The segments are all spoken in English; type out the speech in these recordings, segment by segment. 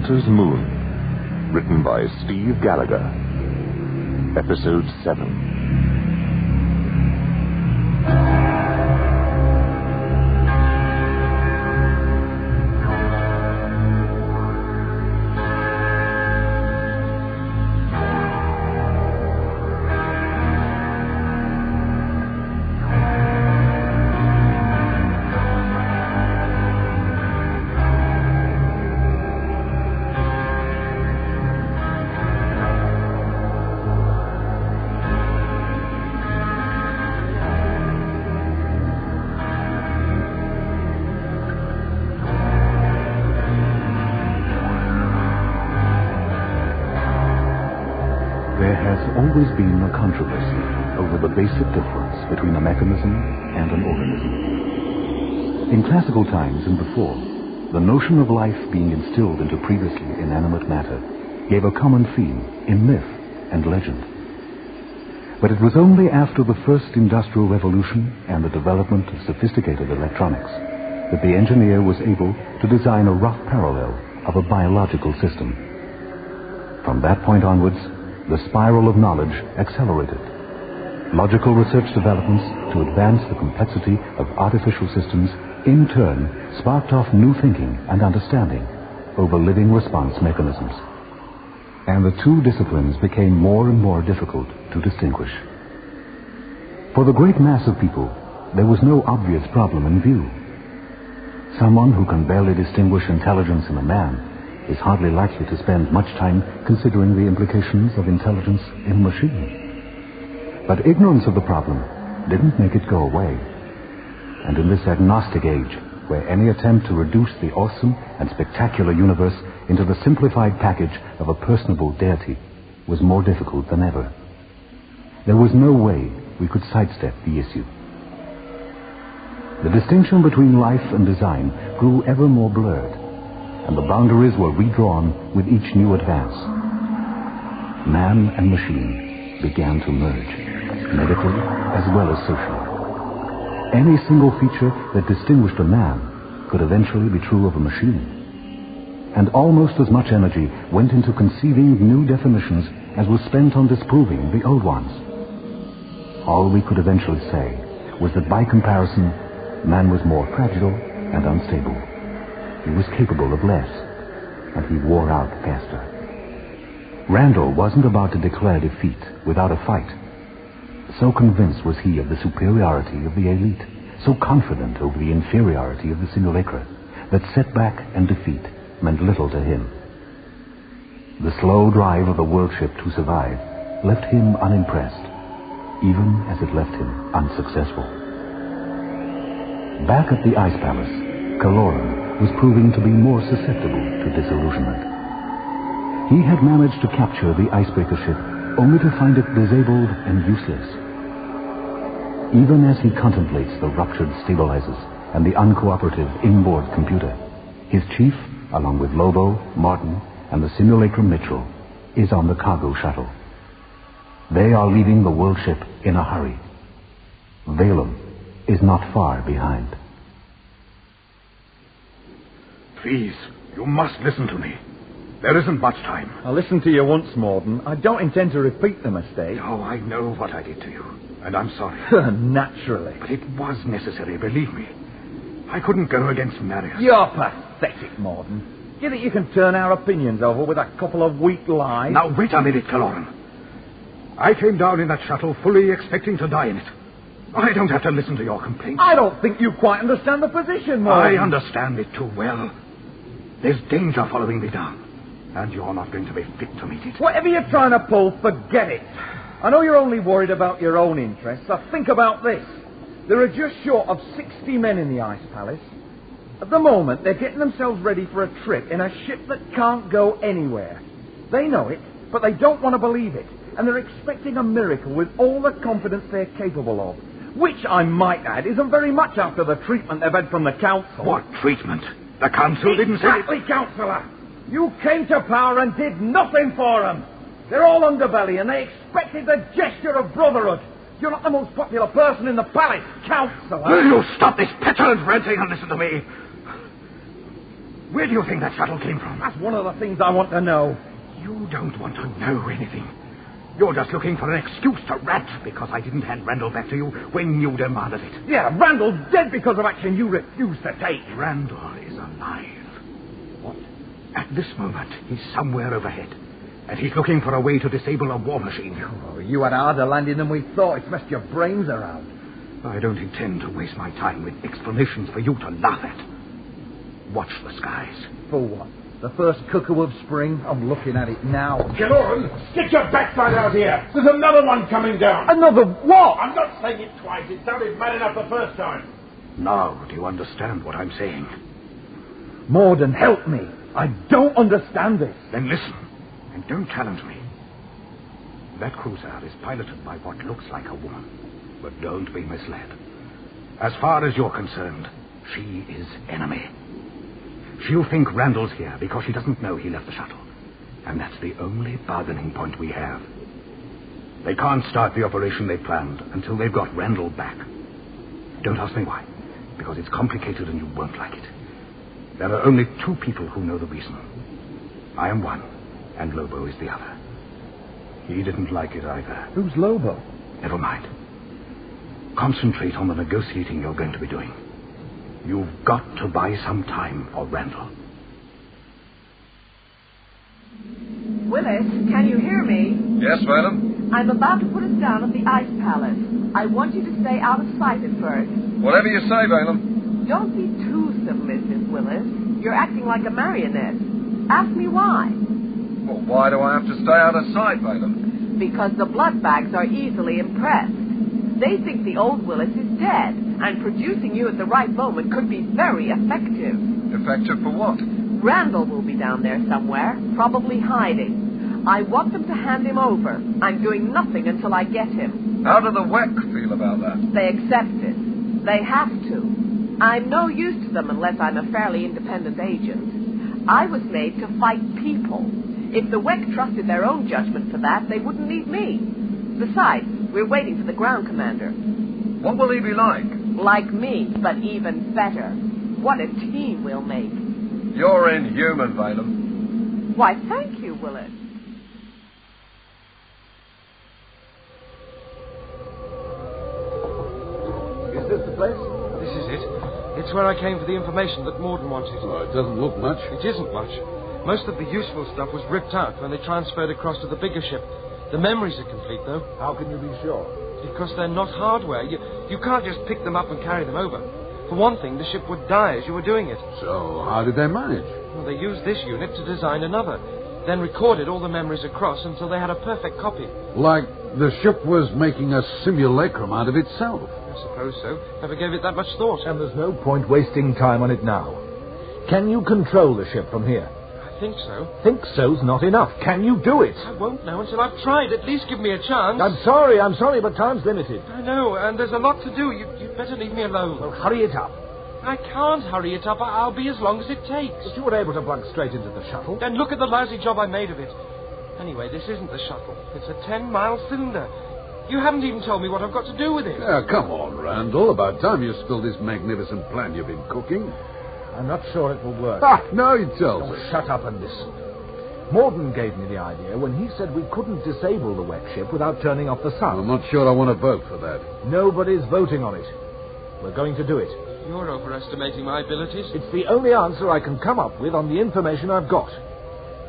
Master's Moon, written by Steve Gallagher. Episode 7. Always been a controversy over the basic difference between a mechanism and an organism. In classical times and before, the notion of life being instilled into previously inanimate matter gave a common theme in myth and legend. But it was only after the first industrial revolution and the development of sophisticated electronics that the engineer was able to design a rough parallel of a biological system. From that point onwards, the spiral of knowledge accelerated. Logical research developments to advance the complexity of artificial systems in turn sparked off new thinking and understanding over living response mechanisms. And the two disciplines became more and more difficult to distinguish. For the great mass of people, there was no obvious problem in view. Someone who can barely distinguish intelligence in a man is hardly likely to spend much time considering the implications of intelligence in machine. But ignorance of the problem didn't make it go away. And in this agnostic age, where any attempt to reduce the awesome and spectacular universe into the simplified package of a personable deity was more difficult than ever, there was no way we could sidestep the issue. The distinction between life and design grew ever more blurred, and the boundaries were redrawn with each new advance. Man and machine began to merge, medically as well as socially. Any single feature that distinguished a man could eventually be true of a machine. And almost as much energy went into conceiving new definitions as was spent on disproving the old ones. All we could eventually say was that by comparison, man was more fragile and unstable. He was capable of less, and he wore out faster. Randall wasn't about to declare defeat without a fight. So convinced was he of the superiority of the elite, so confident over the inferiority of the simulacra, that setback and defeat meant little to him. The slow drive of the worldship to survive left him unimpressed, even as it left him unsuccessful. Back at the Ice Palace, Colin was proving to be more susceptible to disillusionment. He had managed to capture the icebreaker ship only to find it disabled and useless. Even as he contemplates the ruptured stabilizers and the uncooperative inboard computer, his chief, along with Lobo, Martin, and the simulacrum Mitchell, is on the cargo shuttle. They are leaving the world ship in a hurry. Valem is not far behind. Please, you must listen to me. There isn't much time. I listened to you once, Morden. I don't intend to repeat the mistake. Oh, I know what I did to you, and I'm sorry. Naturally. But it was necessary, believe me. I couldn't go against Marius. You're pathetic, Morden. You think you can turn our opinions over with a couple of weak lies? Now, wait a minute, Colin. I came down in that shuttle fully expecting to die in it. I don't have to listen to your complaints. I don't think you quite understand the position, Morden. I understand it too well. There's danger following me down, and you're not going to be fit to meet it. Whatever you're trying to pull, forget it. I know you're only worried about your own interests, so think about this. There are just short of 60 men in the Ice Palace. At the moment, they're getting themselves ready for a trip in a ship that can't go anywhere. They know it, but they don't want to believe it, and they're expecting a miracle with all the confidence they're capable of, which, I might add, isn't very much after the treatment they've had from the Council. What treatment? The Council didn't say... Exactly, Councillor! You came to power and did nothing for them. They're all underbelly, and they expected the gesture of brotherhood. You're not the most popular person in the palace, Councillor. Will you stop this petulant ranting and listen to me? Where do you think that shuttle came from? That's one of the things I want to know. You don't want to know anything. You're just looking for an excuse to rat because I didn't hand Randall back to you when you demanded it. Yeah, Randall's dead because of action you refused to take. Randall is alive. What? At this moment, he's somewhere overhead. And he's looking for a way to disable a war machine. Oh, you had a harder landing than we thought. It's messed your brains around. I don't intend to waste my time with explanations for you to laugh at. Watch the skies. For what? The first cuckoo of spring? I'm looking at it now. Get on! Get your backside out here! There's another one coming down! Another what? I'm not saying it twice. It sounded mad enough the first time. Now, do you understand what I'm saying? Morden, help me. I don't understand this. Then listen, and don't challenge me. That cruiser is piloted by what looks like a woman. But don't be misled. As far as you're concerned, she is enemy. She'll think Randall's here because she doesn't know he left the shuttle. And that's the only bargaining point we have. They can't start the operation they planned until they've got Randall back. Don't ask me why, because it's complicated and you won't like it. There are only two people who know the reason. I am one, and Lobo is the other. He didn't like it either. Who's Lobo? Never mind. Concentrate on the negotiating you're going to be doing. You've got to buy some time for Randall. Willis, can you hear me? Yes, madam. I'm about to put us down at the Ice Palace. I want you to stay out of sight at first. Whatever you say, madam. Don't be too submissive, Willis. You're acting like a marionette. Ask me why. Well, why do I have to stay out of sight, madam? Because the bloodbags are easily impressed. They think the old Willis is dead, and producing you at the right moment could be very effective. Effective for what? Randall will be down there somewhere, probably hiding. I want them to hand him over. I'm doing nothing until I get him. How do the Wekk feel about that? They accept it. They have to. I'm no use to them unless I'm a fairly independent agent. I was made to fight people. If the Wekk trusted their own judgment for that, they wouldn't need me. Besides, we're waiting for the ground commander. What will he be like? Like me, but even better. What a team we'll make. You're inhuman, madam. Why, thank you, Willis. Is this the place? This is it. It's where I came for the information that Morden wanted. Well, it doesn't look much. It isn't much. Most of the useful stuff was ripped out when they transferred across to the bigger ship. The memories are complete, though. How can you be sure? Because they're not hardware. You can't just pick them up and carry them over. For one thing, the ship would die as you were doing it. So, how did they manage? Well, they used this unit to design another, then recorded all the memories across until they had a perfect copy. Like the ship was making a simulacrum out of itself. I suppose so. Never gave it that much thought. And there's no point wasting time on it now. Can you control the ship from here? I think so. Think so's not enough. Can you do it? I won't know until I've tried. At least give me a chance. I'm sorry, but time's limited. I know, and there's a lot to do. You'd better leave me alone. Well, hurry it up. I can't hurry it up. I'll be as long as it takes. But you were able to plug straight into the shuttle. Then look at the lousy job I made of it. Anyway, this isn't the shuttle. It's a 10-mile cylinder. You haven't even told me what I've got to do with it. Yeah, come on, Randall. About time you spilled this magnificent plan you've been cooking. I'm not sure it will work. Now he tells Oh, us. shut up and listen. Morden gave me the idea when he said we couldn't disable the Wekk ship without turning off the sun. I'm not sure I want to vote for that. Nobody's voting on it. We're going to do it. You're overestimating my abilities. It's the only answer I can come up with on the information I've got.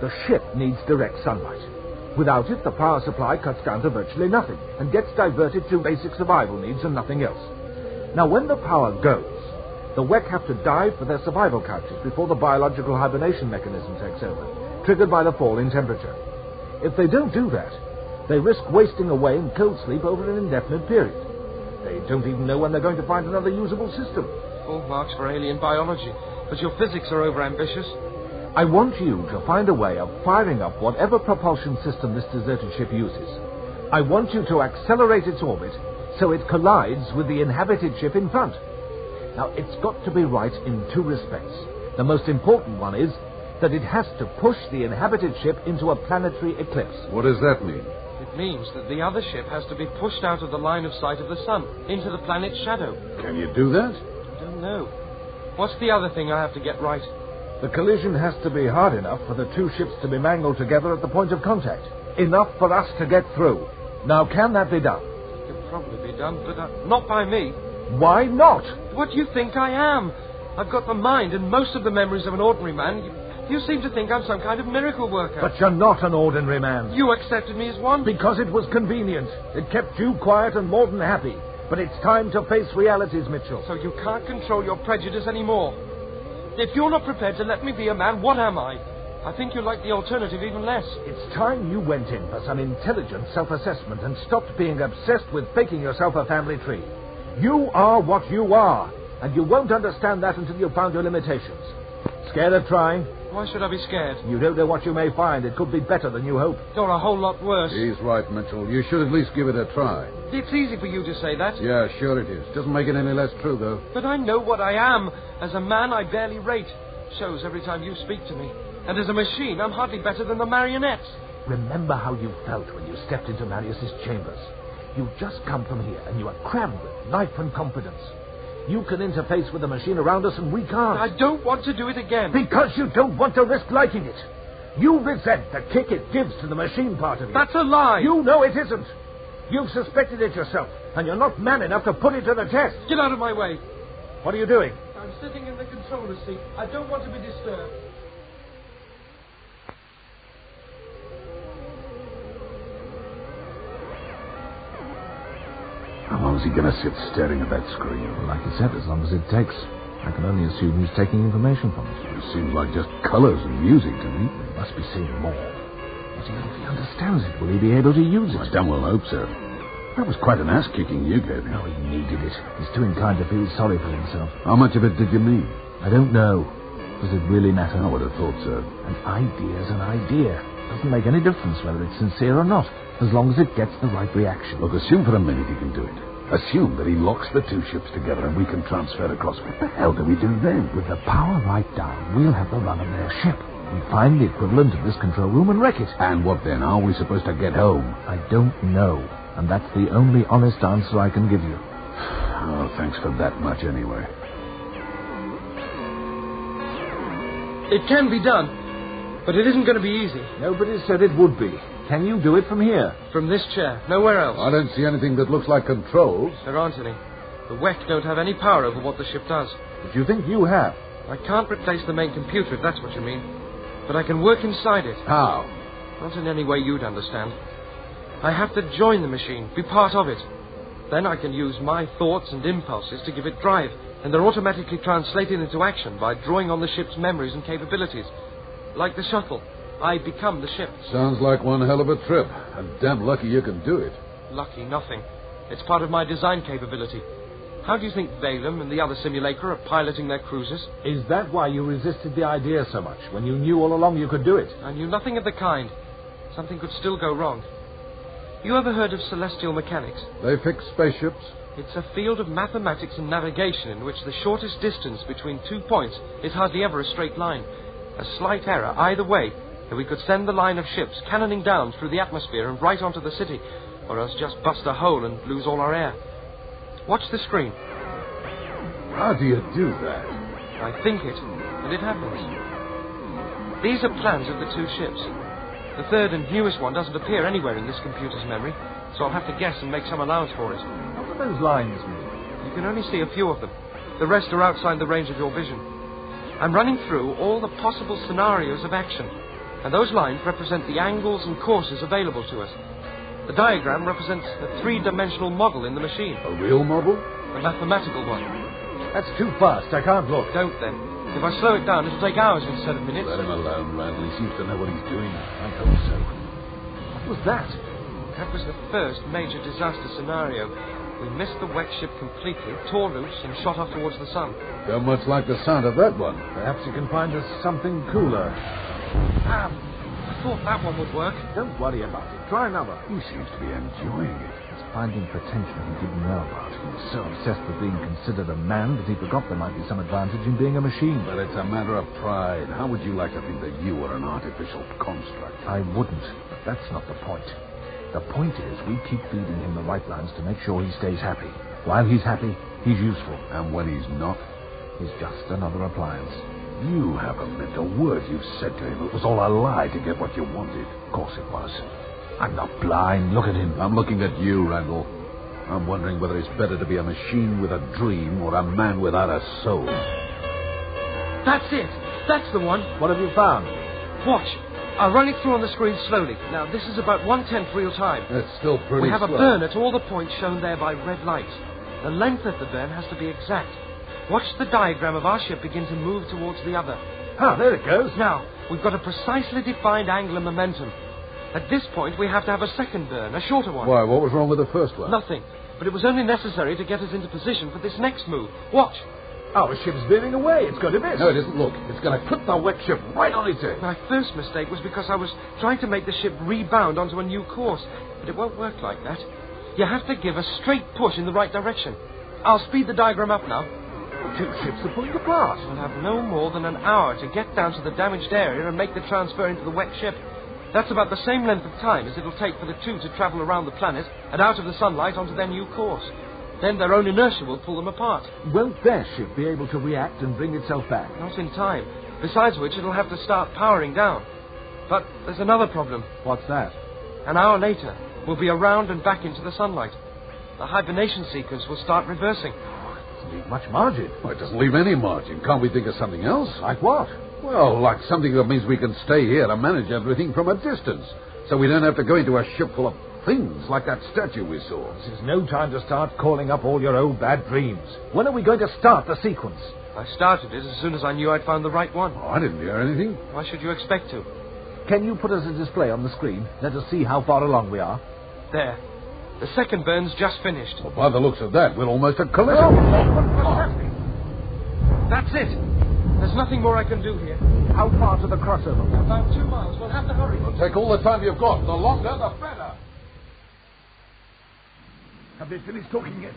The ship needs direct sunlight. Without it, the power supply cuts down to virtually nothing and gets diverted to basic survival needs and nothing else. Now, when the power goes, the Wekk have to dive for their survival couches before the biological hibernation mechanism takes over, triggered by the fall in temperature. If they don't do that, they risk wasting away in cold sleep over an indefinite period. They don't even know when they're going to find another usable system. Full marks for alien biology, but your physics are overambitious. I want you to find a way of firing up whatever propulsion system this deserted ship uses. I want you to accelerate its orbit so it collides with the inhabited ship in front. Now, it's got to be right in two respects. The most important one is that it has to push the inhabited ship into a planetary eclipse. What does that mean? It means that the other ship has to be pushed out of the line of sight of the sun, into the planet's shadow. Can you do that? I don't know. What's the other thing I have to get right? The collision has to be hard enough for the two ships to be mangled together at the point of contact. Enough for us to get through. Now, can that be done? It could probably be done, but not by me. Why not? What do you think I am? I've got the mind and most of the memories of an ordinary man. You seem to think I'm some kind of miracle worker. But you're not an ordinary man. You accepted me as one. Because it was convenient. It kept you quiet and more than happy. But it's time to face realities, Mitchell. So you can't control your prejudice anymore. If you're not prepared to let me be a man, what am I? I think you like the alternative even less. It's time you went in for some intelligent self-assessment and stopped being obsessed with faking yourself a family tree. You are what you are, and you won't understand that until you've found your limitations. Scared of trying? Why should I be scared? You don't know what you may find. It could be better than you hope. Or a whole lot worse. He's right, Mitchell. You should at least give it a try. It's easy for you to say that. Yeah, sure it is. Doesn't make it any less true, though. But I know what I am. As a man, I barely rate. Shows every time you speak to me. And as a machine, I'm hardly better than the marionettes. Remember how you felt when you stepped into Marius's chambers. You've just come from here, and you are crammed with life and confidence. You can interface with the machine around us, and we can't. I don't want to do it again. Because you don't want to risk liking it. You resent the kick it gives to the machine part of you. That's a lie. You know it isn't. You've suspected it yourself, and you're not man enough to put it to the test. Get out of my way. What are you doing? I'm sitting in the controller's seat. I don't want to be disturbed. How long is he going to sit staring at that screen? Like you said, as long as it takes. I can only assume he's taking information from us. It seems like just colours and music to me. He must be seeing more. But even if he understands it, will he be able to use it? I damn well hope so. That was quite an ass-kicking you gave him. No, he needed it. He's too inclined to feel sorry for himself. How much of it did you need? I don't know. Does it really matter? I would have thought so. An idea's an idea. Doesn't make any difference whether it's sincere or not, as long as it gets the right reaction. Look, assume for a minute he can do it. Assume that he locks the two ships together and we can transfer across. What the hell do we do then? With the power right down, we'll have the run of their ship. We find the equivalent of this control room and wreck it. And what then? How are we supposed to get home? I don't know. And that's the only honest answer I can give you. Oh, thanks for that much anyway. It can be done, but it isn't going to be easy. Nobody said it would be. Can you do it from here? From this chair, nowhere else. I don't see anything that looks like controls. There aren't any. The Wekk don't have any power over what the ship does. But you think you have? I can't replace the main computer, if that's what you mean. But I can work inside it. How? Not in any way you'd understand. I have to join the machine, be part of it. Then I can use my thoughts and impulses to give it drive, and they're automatically translated into action by drawing on the ship's memories and capabilities. Like the shuttle, I become the ship. Sounds like one hell of a trip. And damn lucky you can do it. Lucky nothing. It's part of my design capability. How do you think Balaam and the other simulacra are piloting their cruisers? Is that why you resisted the idea so much, when you knew all along you could do it? I knew nothing of the kind. Something could still go wrong. You ever heard of celestial mechanics? They fix spaceships? It's a field of mathematics and navigation in which the shortest distance between 2 points is hardly ever a straight line. A slight error either way, and we could send the line of ships cannoning down through the atmosphere and right onto the city, or else just bust a hole and lose all our air. Watch the screen. How do you do that? I think it, and it happens. These are plans of the two ships. The third and newest one doesn't appear anywhere in this computer's memory, so I'll have to guess and make some allowance for it. What do those lines mean? You can only see a few of them. The rest are outside the range of your vision. I'm running through all the possible scenarios of action, and those lines represent the angles and courses available to us. The diagram represents a three-dimensional model in the machine. A real model? A mathematical one. That's too fast. I can't look. Don't then. If I slow it down, it'll take hours instead of minutes. Let him alone, Randall. He seems to know what he's doing. I hope so. What was that? That was the first major disaster scenario. We missed the Wekk ship completely, tore loose, and shot off towards the sun. Don't much like the sound of that one. Perhaps you can find us something cooler. I thought that one would work. Don't worry about it. Try another. He seems to be enjoying it. He's finding potential he didn't know about. He was so obsessed with being considered a man that he forgot there might be some advantage in being a machine. But it's a matter of pride. How would you like to think that you were an artificial construct? I wouldn't, but that's not the point. The point is we keep feeding him the right lines to make sure he stays happy. While he's happy, he's useful. And when he's not? He's just another appliance. You haven't meant a word you've said to him. It was all a lie to get what you wanted. Of course it was. I'm not blind. Look at him. I'm looking at you, Randall. I'm wondering whether it's better to be a machine with a dream or a man without a soul. That's it. That's the one. What have you found? Watch. I'll run it through on the screen slowly. Now, this is about 1/10 real time. That's still pretty We have slow. a burn at all the points shown there by red lights. The length of the burn has to be exact. Watch the diagram of our ship begin to move towards the other. Ah, there it goes. Now, we've got a precisely defined angular momentum. At this point, we have to have a second burn, a shorter one. Why, what was wrong with the first one? Nothing. But it was only necessary to get us into position for this next move. Watch. Our ship's veering away. It's going to miss. No, it isn't. Look, it's going to put the Wekk ship right on its head. My first mistake was because I was trying to make the ship rebound onto a new course. But it won't work like that. You have to give a straight push in the right direction. I'll speed the diagram up now. Two ships are pulling apart. We'll have no more than an hour to get down to the damaged area and make the transfer into the Wekk ship. That's about the same length of time as it'll take for the two to travel around the planet and out of the sunlight onto their new course. Then their own inertia will pull them apart. Won't their ship be able to react and bring itself back? Not in time. Besides which, it'll have to start powering down. But there's another problem. What's that? An hour later, we'll be around and back into the sunlight. The hibernation sequence will start reversing. Doesn't leave much margin. Well, it doesn't leave any margin. Can't we think of something else? Like what? Well, like something that means we can stay here and manage everything from a distance. So we don't have to go into a ship full of things like that statue we saw. This is no time to start calling up all your old bad dreams. When are we going to start the sequence? I started it as soon as I knew I'd found the right one. Oh, I didn't hear anything. Why should you expect to? Can you put us a display on the screen? Let us see how far along we are. There. The second burn's just finished. Well, by the looks of that, we're almost at collision. What's happening? That's it. There's nothing more I can do here. How far to the crossover? About 2 miles. We'll have to hurry. Well, take all the time you've got. The longer, the better. Have they finished talking yet?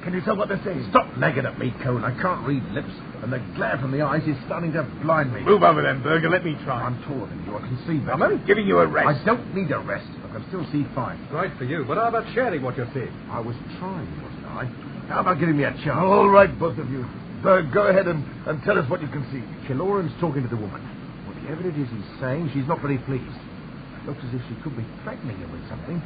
Can you tell what they're saying? Stop nagging at me, Colin. I can't read lips, and the glare from the eyes is starting to blind me. Move over then, Berger. Let me try. I'm taller than you. I can see better. I'm only giving you a rest. I don't need a rest. I can still see fine. Right for you, but how about sharing what you're seeing? I was trying, wasn't I? How about giving me a chance? All right, both of you. Berg, go ahead and tell us what you can see. Kiloran's talking to the woman. Whatever it is he's saying, she's not very pleased. It looks as if she could be threatening him with something.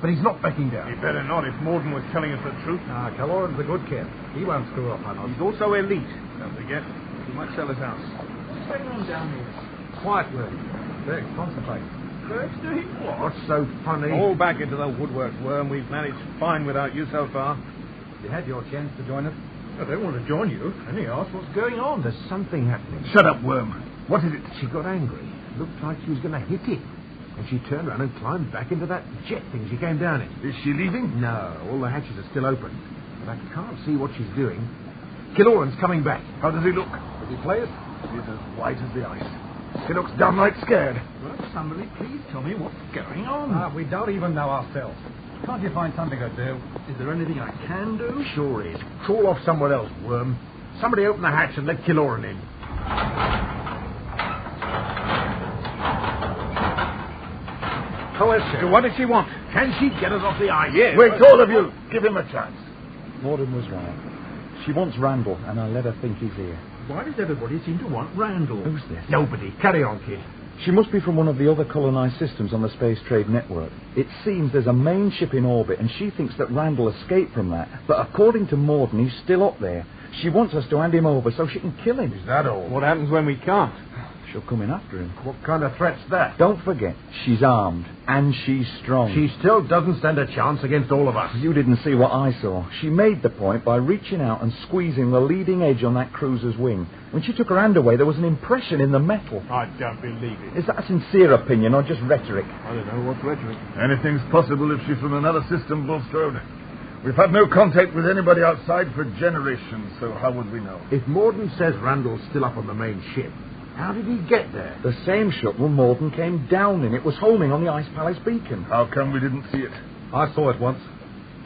But he's not backing down. He better not if Morden was telling us the truth. Kiloran's a good kid. He won't screw up on us. He's also elite. Don't forget, he might sell his house. What's going on down here? Quiet, Worm. Berg, concentrate. Berg's doing what? What's so funny? All back into the woodwork, Worm. We've managed fine without you so far. You had your chance to join us. I don't want to join you. And he asked what's going on. There's something happening. Shut up, Worm. What is it? She got angry. Looked like she was going to hit him. And she turned around and climbed back into that jet thing she came down in. Is she leaving? No, all the hatches are still open. But I can't see what she's doing. Kiloran's coming back. How does he look? Does he play it? He's as white as the ice. He looks downright scared. Well, somebody please tell me what's going on. We don't even know ourselves. Can't you find something to do? Is there anything I can do? Sure is. Crawl off somewhere else, Worm. Somebody open the hatch and let Kiloran in. How is she? What does she want? Can she get us off the ice? Yes. Wait, all of you. Give him a chance. Morden was right. She wants Randall, and I let her think he's here. Why does everybody seem to want Randall? Who's this? Nobody. Carry on, kid. She must be from one of the other colonized systems on the Space Trade Network. It seems there's a main ship in orbit, and she thinks that Randall escaped from that. But according to Morden, he's still up there. She wants us to hand him over so she can kill him. Is that all? What happens when we can't? She'll come in after him. What kind of threat's that? Don't forget, she's armed, and she's strong. She still doesn't stand a chance against all of us. You didn't see what I saw. She made the point by reaching out and squeezing the leading edge on that cruiser's wing. When she took her hand away, there was an impression in the metal. I don't believe it. Is that a sincere opinion or just rhetoric? I don't know what's rhetoric. Anything's possible if she's from another system, Bulstrode. We've had no contact with anybody outside for generations, so how would we know? If Morden says Randall's still up on the main ship, how did he get there? The same shuttle Morden came down in. It was homing on the Ice Palace beacon. How come we didn't see it? I saw it once.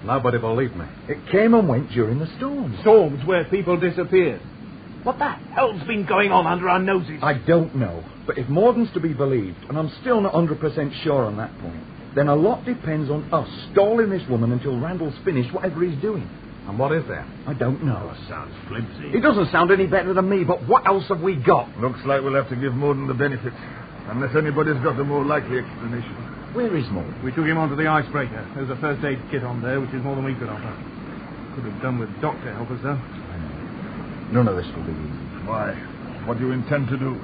Nobody believed me. It came and went during the storm. Storms where people disappeared. What the hell's been going on under our noses? I don't know. But if Morden's to be believed, and I'm still not 100% sure on that point, then a lot depends on us stalling this woman until Randall's finished whatever he's doing. And what is there? I don't know. Oh, sounds flimsy. It doesn't sound any better than me, but what else have we got? Looks like we'll have to give Morden the benefits. Unless anybody's got a more likely explanation. Where is Morden? We took him onto the icebreaker. There's a first aid kit on there, which is more than we could offer. Could have done with Doc to help us, though. None of this will be easy. Why? What do you intend to do?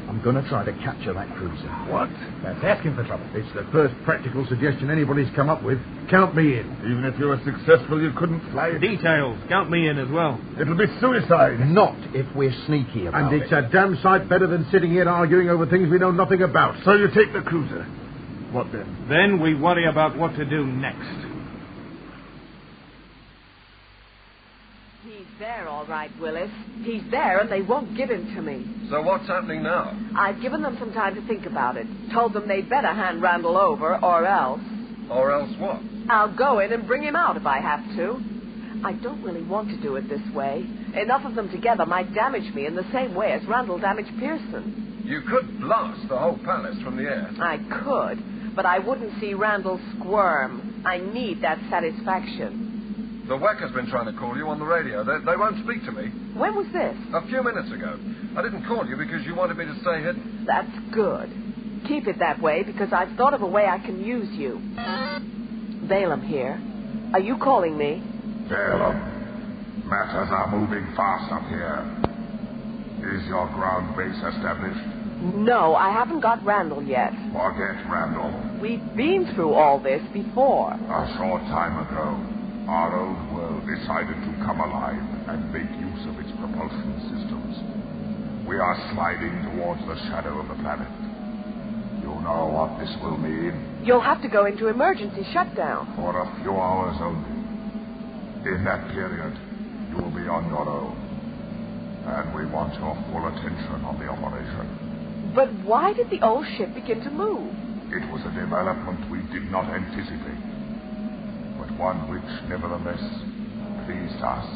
I'm going to try to capture that cruiser. What? That's asking for trouble. It's the first practical suggestion anybody's come up with. Count me in. Even if you were successful, you couldn't fly it. Details. Count me in as well. It'll be suicide. Not if we're sneaky about And it's a damn sight better than sitting here arguing over things we know nothing about. So you take the cruiser. What then? Then we worry about what to do next. He's there, all right, Willis. He's there, and they won't give him to me. So what's happening now? I've given them some time to think about it. Told them they'd better hand Randall over, or else. Or else what? I'll go in and bring him out if I have to. I don't really want to do it this way. Enough of them together might damage me in the same way as Randall damaged Pearson. You could blast the whole palace from the air. I could, but I wouldn't see Randall squirm. I need that satisfaction. The Wekk has been trying to call you on the radio. They won't speak to me. When was this? A few minutes ago. I didn't call you because you wanted me to stay hidden. That's good. Keep it that way, because I've thought of a way I can use you. Balaam here. Are you calling me? Balaam, matters are moving fast up here. Is your ground base established? No, I haven't got Randall yet. Forget Randall. We've been through all this before. A short time ago, our old world decided to come alive and make use of its propulsion systems. We are sliding towards the shadow of the planet. You know what this will mean? You'll have to go into emergency shutdown. For a few hours only. In that period, you will be on your own. And we want your full attention on the operation. But why did the old ship begin to move? It was a development we did not anticipate. But one which, nevertheless, pleased us.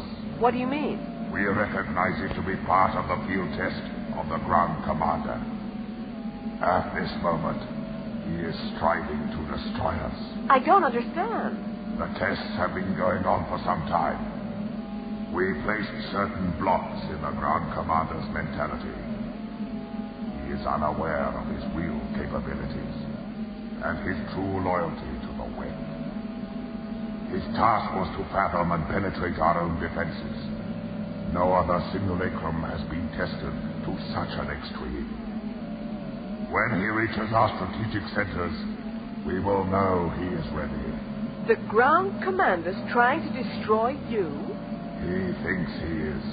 What do you mean? We recognize it to be part of the field test of the ground commander. At this moment, he is striving to destroy us. I don't understand. The tests have been going on for some time. We placed certain blocks in the ground commander's mentality. He is unaware of his real capabilities and his true loyalty to the Wekk. His task was to fathom and penetrate our own defenses. No other simulacrum has been tested to such an extreme. When he reaches our strategic centers, we will know he is ready. The ground commander's trying to destroy you? He thinks he is.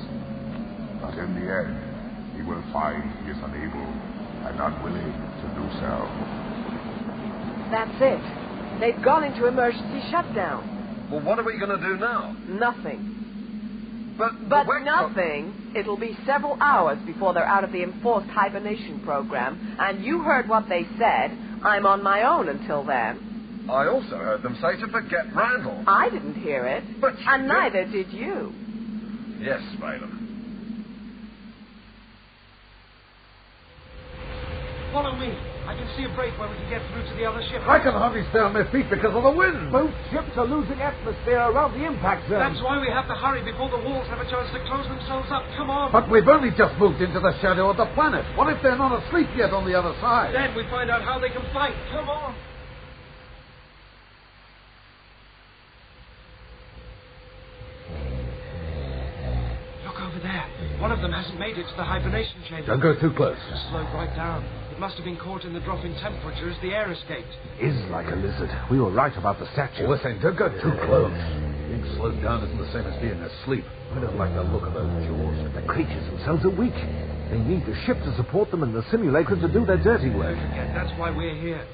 But in the end, he will find he is unable and unwilling to do so. That's it. They've gone into emergency shutdown. Well, what are we going to do now? Nothing. But nothing. It'll be several hours before they're out of the enforced hibernation program. And you heard what they said. I'm on my own until then. I also heard them say to forget Randall. I didn't hear it. But and neither did you. Yes, Balaam. Follow me. I can see a break where we can get through to the other ship. I can hardly stay on my feet because of the wind. Both ships are losing atmosphere around the impact zone. That's why we have to hurry before the walls have a chance to close themselves up. Come on. But we've only just moved into the shadow of the planet. What if they're not asleep yet on the other side? Then we find out how they can fight. Come on. Look over there. One of them hasn't made it to the hibernation chamber. Don't go too close. Just slowed right down. It must have been caught in the drop in temperature as the air escaped. Is like a lizard. We were right about the statue. Listen, don't go too close. Being slowed down isn't the same as being asleep. I don't like the look of those jaws. The creatures themselves are weak. They need the ship to support them and the simulacra to do their dirty work. And that's why we're here.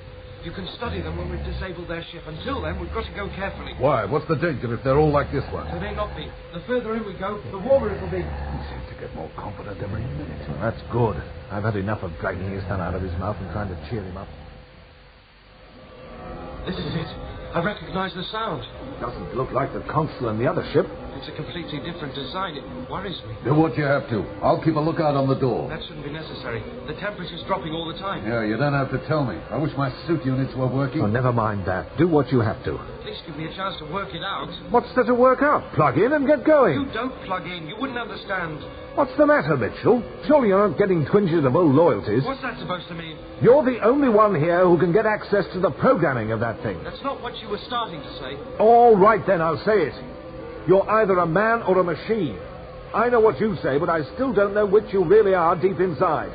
You can study them when we've disabled their ship. Until then, we've got to go carefully. Why? What's the danger if they're all like this one? They may not be. The further in we go, the warmer it'll be. He seems to get more confident every minute. Well, that's good. I've had enough of dragging his tongue out of his mouth and trying to cheer him up. This is it. I recognize the sound. Doesn't look like the console in the other ship. It's a completely different design. It worries me. Do what you have to. I'll keep a lookout on the door. That shouldn't be necessary. The temperature's dropping all the time. Yeah, you don't have to tell me. I wish my suit units were working. Oh, never mind that. Do what you have to. At least give me a chance to work it out. What's there to work out? Plug in and get going. You don't plug in. You wouldn't understand. What's the matter, Mitchell? Surely you're not getting twinges of old loyalties. What's that supposed to mean? You're the only one here who can get access to the programming of that thing. That's not what you were starting to say. All right, then, I'll say it. You're either a man or a machine. I know what you say, but I still don't know which you really are deep inside.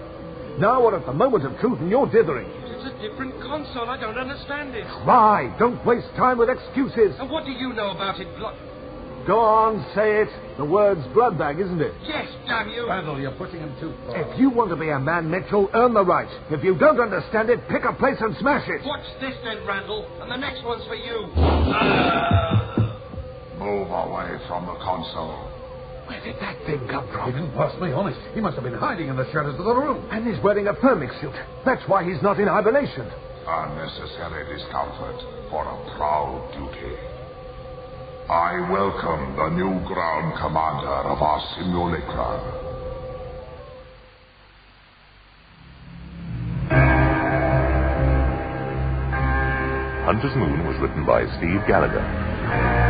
Now we're at the moment of truth and you're dithering. It's a different console. I don't understand it. Try. Don't waste time with excuses. And what do you know about it, Go on, say it. The word's blood bag, isn't it? Yes, damn you. Randall, you're pushing him too far. If you want to be a man, Mitchell, earn the right. If you don't understand it, pick a place and smash it. Watch this then, Randall, and the next one's for you. Move away from the console. Where did that thing come He from? didn't pass me, honest. He must have been hiding in the shadows of the room. And he's wearing a thermic suit. That's why he's not in hibernation. Unnecessary discomfort for a proud duty. I welcome the new ground commander of our simulacra. Hunter's Moon was written by Steve Gallagher.